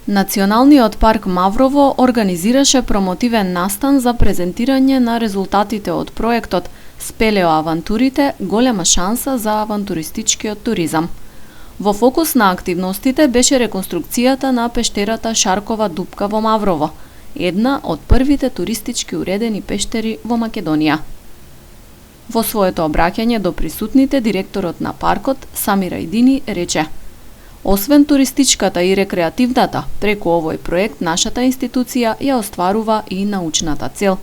Националниот парк Маврово организираше промотивен настан за презентирање на резултатите од проектот Спелеоавантурите – голема шанса за авантуристичкиот туризам. Во фокус на активностите беше реконструкцијата на пештерата Шаркова дупка во Маврово, една од првите туристички уредени пештери во Македонија. Во своето обраќање до присутните, директорот на паркот Самир Ајдини рече: "Освен туристичката и рекреативната, преку овој проект нашата институција ја остварува и научната цел.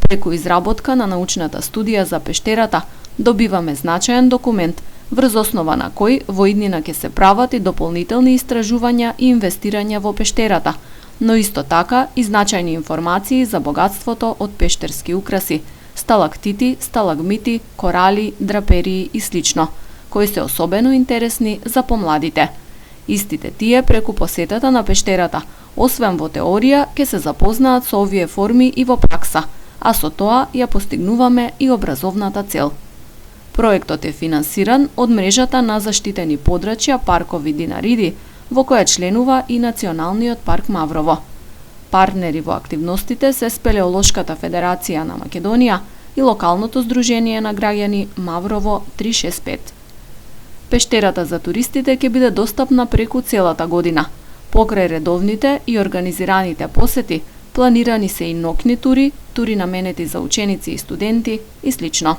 Преку изработка на научната студија за пештерата, добиваме значаен документ, врз основа на кој во иднина ќе се прават и дополнителни истражувања и инвестирања во пештерата, но исто така и значајни информации за богатството од пештерски украси, сталактити, сталагмити, корали, драперии и слично, кои се особено интересни за помладите. Истите тие преку посетата на пештерата, освен во теорија, ќе се запознаат со овие форми и во пракса, а со тоа ја постигнуваме и образовната цел." Проектот е финансиран од мрежата на заштитени подрачја паркови Динариди, во која членува и Националниот парк Маврово. Партнери во активностите се Спелеолошката федерација на Македонија и локалното здружение на граѓани Маврово 365. Пештерата за туристите ќе биде достапна преку целата година. Покрај редовните и организираните посети, планирани се и ноќни тури, тури наменети за ученици и студенти и слично.